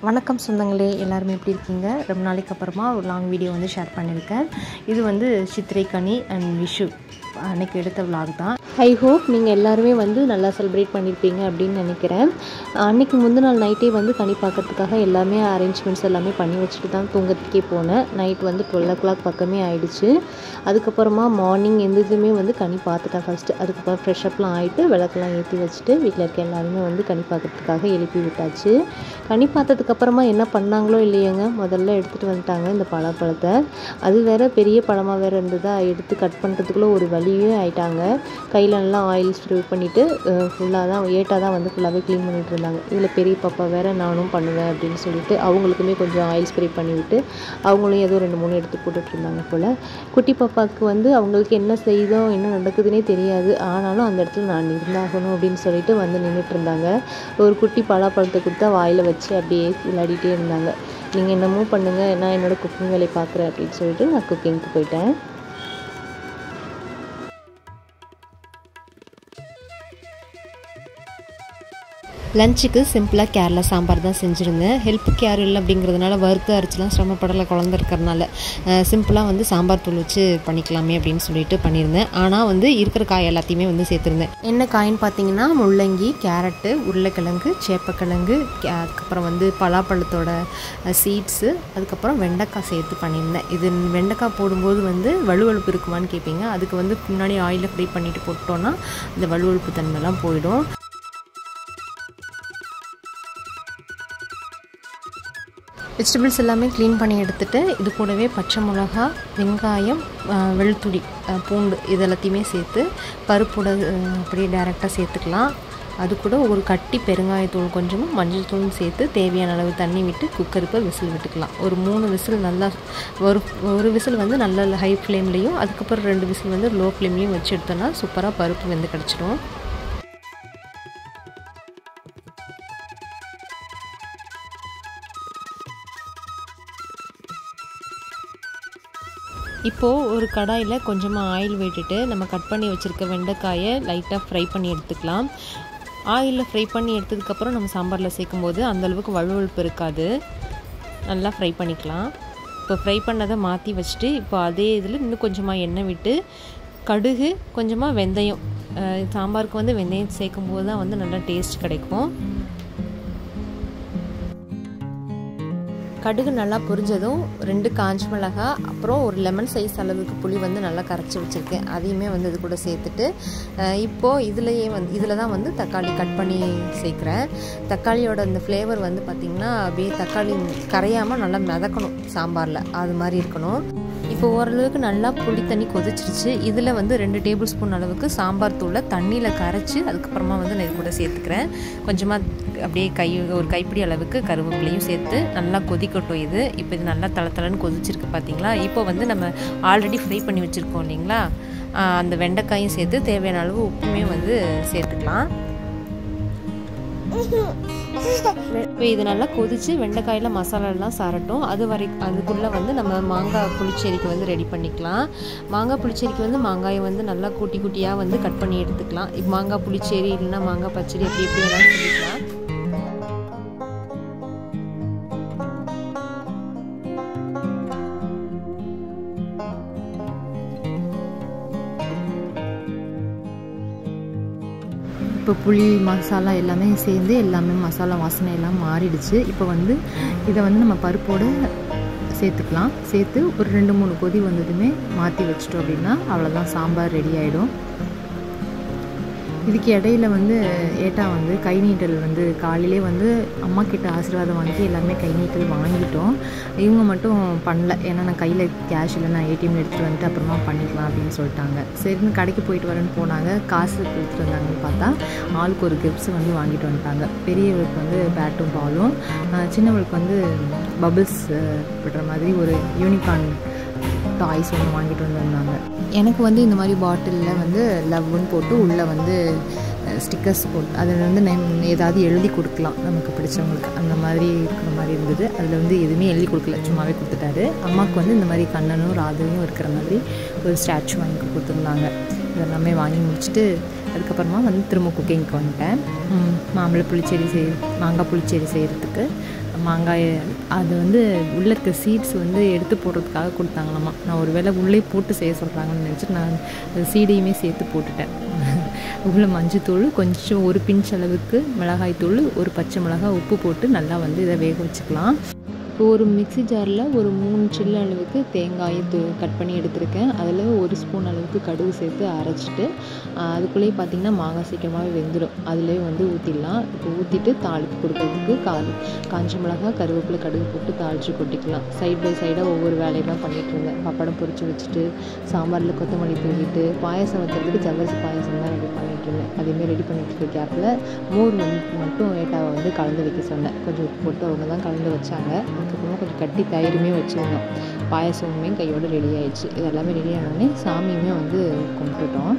வணக்கம் சொந்தங்களே, எல்லாருமே எப்படி இருக்கீங்க? ரொம்ப நாளைக்கு அப்புறமா ஒரு லாங் வீடியோ வந்து ஷேர் பண்ணியிருக்கேன். இது வந்து சித்திரை கனி அண்ட் விஷு அன்றைக்கி எடுத்த விலாக் தான். ஐ ஹோப் நீங்கள் எல்லாருமே வந்து நல்லா செலிப்ரேட் பண்ணியிருப்பீங்க அப்படின்னு நினைக்கிறேன். அன்றைக்கி முந்தின நாள் நைட்டே வந்து கனி பார்க்கறதுக்காக எல்லாமே அரேஞ்ச்மெண்ட்ஸ் எல்லாமே பண்ணி வச்சுட்டு தான் தூங்கறதுக்கே போனேன். நைட் வந்து 12 o'clock பக்கமே ஆகிடுச்சு. அதுக்கப்புறமா மார்னிங் எந்ததுமே வந்து கனி பார்த்துட்டேன் ஃபஸ்ட்டு. அதுக்கப்புறம் ஃப்ரெஷ்அப்லாம் ஆகிட்டு விளக்கெல்லாம் ஏற்றி வச்சுட்டு வீட்டில் இருக்க எல்லாருமே வந்து கனி பார்க்கறதுக்காக எழுப்பி விட்டாச்சு. கனி பார்த்ததுக்கப்புறமா என்ன பண்ணாங்களோ இல்லையேங்க, முதல்ல எடுத்துகிட்டு வந்துட்டாங்க இந்த பழத்தை. அது வேறு பெரிய பழமாக வேறு இருந்ததா, எடுத்து கட் பண்ணுறதுக்குள்ளே ஒரு வழியே ஆகிட்டாங்க. கையில் நல்லா ஆயில் ஸ்ப்ரே பண்ணிவிட்டு ஃபுல்லாக தான் தான் வந்து ஃபுல்லாகவே க்ளீன் பண்ணிகிட்டு இருந்தாங்க. இதில் பெரிய பாப்பா வேறு நானும் பண்ணுவேன் அப்படின்னு சொல்லிட்டு அவங்களுக்குமே கொஞ்சம் ஆயில் ஸ்ப்ரே பண்ணிவிட்டு அவங்களும் ஏதோ 2-3 எடுத்து போட்டுட்டு இருந்தாங்க போல். குட்டி பாப்பாவுக்கு வந்து அவங்களுக்கு என்ன செய்தோம் என்ன நடக்குதுன்னே தெரியாது. ஆனாலும் அந்த இடத்துல நான் இருந்தாகணும் அப்படின்னு சொல்லிட்டு வந்து நின்றுட்டு இருந்தாங்க. ஒரு குட்டி பலாப்பழத்தை கொடுத்தா வாயில் வச்சு அப்படியே விளையாடிட்டே இருந்தாங்க. நீங்கள் என்னமோ பண்ணுங்கள், நான் என்னோடய குக்கிங் வேலையை பார்க்குறேன் அப்படின்னு சொல்லிட்டு நான் குக்கிங்க்கு போயிட்டேன். லஞ்சுக்கு சிம்பிளாக கேரளா சாம்பார் தான் செஞ்சுருந்தேன். ஹெல்ப்புக்கு யாரும் இல்லை அப்படிங்கிறதுனால வறுத்து அரைச்சிலாம் சிரமப்படலை. குழந்தை இருக்கிறனால சிம்பிளாக வந்து சாம்பார் தூள் வச்சு பண்ணிக்கலாமே அப்படின்னு சொல்லிட்டு பண்ணியிருந்தேன். ஆனால் வந்து இருக்கிற காய் எல்லாத்தையுமே வந்து சேர்த்துருந்தேன். என்ன காயின்னு பார்த்தீங்கன்னா முள்ளங்கி, கேரட்டு, உருளைக்கிழங்கு, சேப்பக்கிழங்கு, அதுக்கப்புறம் வந்து பலாப்பழத்தோட சீட்ஸு, அதுக்கப்புறம் வெண்டைக்காய் சேர்த்து பண்ணியிருந்தேன். இது வெண்டைக்காய் போடும்போது வந்து வலுவழுப்பு இருக்குமான்னு கேட்பீங்க. அதுக்கு வந்து முன்னாடி ஆயிலில் ஃப்ரை பண்ணிவிட்டு போட்டோன்னா இந்த வலுவழுப்பு தன்மைலாம் போயிடும். வெஜிடபிள்ஸ் எல்லாமே க்ளீன் பண்ணி எடுத்துகிட்டு இது கூடவே பச்சை மிளகா, வெங்காயம், வெளுத்துடி, பூண்டு இது எல்லாத்தையுமே சேர்த்து பருப்போட அப்படியே டைரெக்டாக சேர்த்துக்கலாம். அது கூட ஒரு கட்டி பெருங்காயத்தூள் கொஞ்சமும் மஞ்சள் தூளும் சேர்த்து தேவையான அளவு தண்ணி விட்டு குக்கருக்கு விசில் விட்டுக்கலாம். ஒரு 3 விசில் நல்லா ஒரு விசில் வந்து நல்ல ஹை ஃப்ளேம்லேயும் அதுக்கப்புறம் 2 விசில் வந்து லோ ஃப்ளேம்லேயும் வச்சு எடுத்தோன்னா சூப்பராக பருப்பு வெந்து கிடச்சிடும். இப்போது ஒரு கடாயில் கொஞ்சமாக ஆயில் விட்டுட்டு நம்ம கட் பண்ணி வச்சுருக்க வெண்டைக்காயை லைட்டாக ஃப்ரை பண்ணி எடுத்துக்கலாம். ஆயிலில் ஃப்ரை பண்ணி எடுத்ததுக்கப்புறம் நம்ம சாம்பாரில் சேர்க்கும்போது அந்தளவுக்கு வழுவழுப்பு இருக்காது. நல்லா ஃப்ரை பண்ணிக்கலாம். இப்போ ஃப்ரை பண்ணதை மாற்றி வச்சுட்டு இப்போ அதே இதில் இன்னும் கொஞ்சமாக எண்ணெய் விட்டு கடுகு, கொஞ்சமாக வெந்தயம், சாம்பாருக்கு வந்து வெந்தயம் சேர்க்கும்போது தான் வந்து நல்லா டேஸ்ட் கிடைக்கும். கடுகு நல்லா பொரிஞ்சதும் 2 காஞ்ச மிளகாய், அப்புறம் ஒரு லெமன் சைஸ் அளவுக்கு புளி வந்து நல்லா கரைச்சி வச்சுருக்கேன். அதையுமே வந்து இது கூட சேர்த்துட்டு இப்போது இதில் தான் வந்து தக்காளி கட் பண்ணி சேர்க்குறேன். தக்காளியோட அந்த ஃப்ளேவர் வந்து பார்த்திங்கன்னா அப்படியே தக்காளி கரையாமல் நல்லா மிதக்கணும் சாம்பாரில், அது மாதிரி இருக்கணும். இப்போ ஓரளவுக்கு நல்லா புளி தண்ணி கொதிச்சிருச்சு. இதில் வந்து 2 டேபிள் ஸ்பூன் அளவுக்கு சாம்பார் தூளை தண்ணியில் கரைச்சி அதுக்கப்புறமா வந்து நான் இது கூட சேர்த்துக்கிறேன். கொஞ்சமாக அப்படியே ஒரு கைப்பிடி அளவுக்கு கருவேப்பிலையும் சேர்த்து நல்லா கொதிக்கட்டும். இப்போ இது நல்லா தளன்னு கொதிச்சிருக்கு பார்த்தீங்களா. இப்போ வந்து நம்ம ஆல்ரெடி ஃப்ரை பண்ணி வச்சுருக்கோம் இல்லைங்களா, அந்த வெண்டைக்காயும் சேர்த்து தேவையான அளவு உப்புமே வந்து சேர்த்துக்கலாம். இப்போ இது நல்லா கொதித்து வெண்டைக்காயில் மசாலாலாம் சாரட்டும். அதுக்குள்ளே வந்து நம்ம மாங்காய் புளிச்சேரிக்கு வந்து ரெடி பண்ணிக்கலாம். மாங்காய் புளிச்சேரிக்கு வந்து மாங்காயை வந்து நல்லா குட்டி குட்டியாக வந்து கட் பண்ணி எடுத்துக்கலாம். இப்போ மாங்காய் புளிச்சேரி இல்லைன்னா மாங்காய் பச்சடி எப்படி வேணாலும் சொல்லிக்கலாம். இப்போ புளி மசாலா எல்லாமே சேர்ந்து எல்லாமே மசாலா வாசனை எல்லாம் மாறிடுச்சு. இப்போ வந்து இதை வந்து நம்ம பருப்போடு சேர்த்துக்கலாம். சேர்த்து ஒரு 2-3 கொதி வந்ததுமே மாற்றி வச்சிட்டோம் அப்படின்னா அவ்வளோதான், சாம்பார் ரெடி ஆகிடும். இதுக்கு இடையில வந்து வந்து கை நீட்டல் வந்து காலையிலே வந்து அம்மா கிட்ட ஆசீர்வாதம் வாங்கி எல்லாமே கை நீட்டல் வாங்கிட்டோம். இவங்க மட்டும் பண்ணல, ஏன்னா நான் கையில் கேஷ் இல்லை, நான் ஏடிஎம்ல எடுத்துகிட்டு வந்துட்டு அப்புறமா பண்ணிக்கலாம் அப்படின்னு சொல்லிட்டாங்க. சரின்னு கடைக்கு போயிட்டு வரேன்னு போனாங்க. காசு கொடுத்துட்டு வந்தாங்கன்னு பார்த்தா ஆளுக்கு ஒரு கிஃப்ட்ஸ் வந்து வாங்கிட்டு வந்துட்டாங்க. பெரியவளுக்கு வந்து பேட்டும் பாலும், சின்னவளுக்கு வந்து பபிள்ஸ் விடுற மாதிரி ஒரு யூனிகார்ன் டாய்ஸ் ஒன்று வாங்கிட்டு வந்திருந்தாங்க. எனக்கு வந்து இந்த மாதிரி பாட்டிலில் வந்து லவ்னு போட்டு உள்ளே வந்து ஸ்டிக்கர்ஸ் போட்டு அதில் வந்து ஏதாவது எழுதி கொடுக்கலாம் நமக்கு பிடிச்சவங்களுக்கு, அந்த மாதிரி இருக்கிற மாதிரி இருந்தது. அதில் வந்து எதுவுமே எழுதி கொடுக்கல, சும்மாவே கொடுத்துட்டாரு. அம்மாவுக்கு வந்து இந்த மாதிரி கண்ணனும் ராதையும் இருக்கிற மாதிரி ஒரு ஸ்டாச்சு வாங்கி கொடுத்துருந்தாங்க. இதெல்லாமே வாங்கி முடிச்சுட்டு அதுக்கப்புறமா வந்து திரும்ப குக்கிங்க்கு வந்துட்டேன். மாங்காய் புளிச்சேரி செய்கிறதுக்கு மாங்காய் அது வந்து உள்ளே இருக்க சீட்ஸ் வந்து எடுத்து போடுறதுக்காக கொடுத்தாங்களாம்மா. நான் ஒரு வேளை உள்ளே போட்டு செய்ய சொல்கிறாங்கன்னு நினச்சிட்டு நான் அது சீடையுமே சேர்த்து போட்டுட்டேன். உள்ள மஞ்சத்தூள், கொஞ்சம் ஒரு பிஞ்ச் அளவுக்கு மிளகாய்த்தூள், ஒரு பச்சை மிளகாய், உப்பு போட்டு நல்லா வந்து இதை வேக வச்சுக்கலாம். ஒரு மிக்ஸி ஜாரில் ஒரு 3 சில்லு அளவுக்கு தேங்காயை கட் பண்ணி எடுத்திருக்கேன். அதில் 1 ஸ்பூன் அளவுக்கு கடுகு சேர்த்து அரைச்சிட்டு அதுக்குள்ளேயே பார்த்திங்கன்னா மாங்காய் சீக்கிரமாகவே வெந்துடும். அதிலே வந்து ஊற்றிடலாம். இப்போ ஊற்றிட்டு தாளிப்பு கொடுக்கறதுக்கு காஞ்ச மிளகாய், கருவேப்பிலை, கடுகு போட்டு தாளித்து கொட்டிக்கலாம். சைட் பை சைடாக ஒவ்வொரு வேலையெல்லாம் பண்ணிகிட்டு இருந்தேன். பப்படம் பொரித்து வச்சுட்டு சாம்பாரில் கொத்தமல்லி தூவிட்டு பாயசம் வைக்கிறதுக்கு ஜவ்வரிசி பாயசம் தான் ரெடி பண்ணிகிட்டு இருந்தேன். அதேமாதிரி ரெடி பண்ணிட்டு இருக்க கேப்பில் மோர் மட்டும் ஏட்டாவை வந்து கலந்து வைக்க சொன்னேன். கொஞ்சம் உப்பு போட்டு அவங்க தான் கலந்து வச்சாங்க. அதுக்கப்புறமா கொஞ்சம் கட்டி தயிருமே வச்சுருந்தோம். பாயசமுமே கையோடு ரெடி ஆகிடுச்சு. இது எல்லாமே ரெடி ஆனோடனே சாமியுமே வந்து கும்பிட்டுட்டோம்.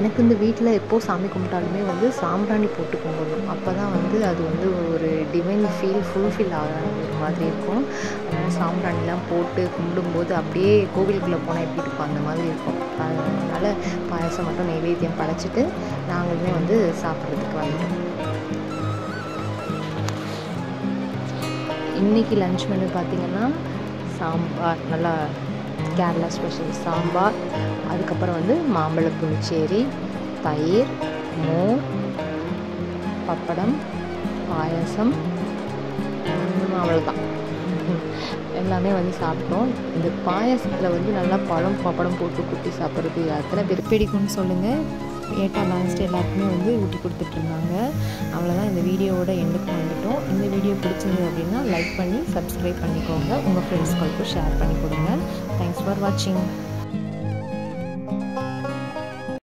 எனக்கு இந்த வீட்டில் எப்போது சாமி கும்பிட்டாலுமே வந்து சாம்பிராணி போட்டு கும்பிடணும். அப்போ தான் வந்து அது வந்து ஒரு டிவைன் ஃபுல்ஃபில் ஆகிற மாதிரி இருக்கும். அதனால் சாம்பிராணிலாம் போட்டு கும்பிடும்போது அப்படியே கோவிலுக்குள்ளே போனால் எப்படி இருக்கும் அந்த மாதிரி இருக்கும். அதனால் பாயசம் மட்டும் நைவேத்தியம் படைச்சிட்டு நாங்களுமே வந்து சாப்பிட்றதுக்கு வந்துட்டோம். இன்றைக்கி லன்ச் மெனு பார்த்திங்கன்னா சாம்பார், நல்லா கேரளா ஸ்பெஷல் சாம்பார், அதுக்கப்புறம் வந்து மாம்பழ புளிச்சேரி, தயிர், மோர், பப்படம், பாயசம், அவ்வளோதான். எல்லாமே வந்து சாப்பிட்டோம். இந்த பாயசத்தில் வந்து நல்லா பப்படம் போட்டு குட்டி சாப்பிட்றது எத்தனை பேர் பிடிக்கும்னு சொல்லுங்கள். ஏட்டா லாஸ்ட்டு எல்லாருக்குமே வந்து ஊட்டி கொடுத்துட்ருந்தாங்க. அவ்வளோதான், இந்த வீடியோவோட எண்டுக்கு வந்துட்டோம். இந்த வீடியோ பிடிச்சிருந்தது அப்படின்னா லைக் பண்ணி சப்ஸ்கிரைப் பண்ணிக்கோங்க. உங்கள் ஃப்ரெண்ட்ஸ்களுக்கும் ஷேர் பண்ணி கொடுங்க. தேங்க்ஸ் ஃபார் வாட்சிங்.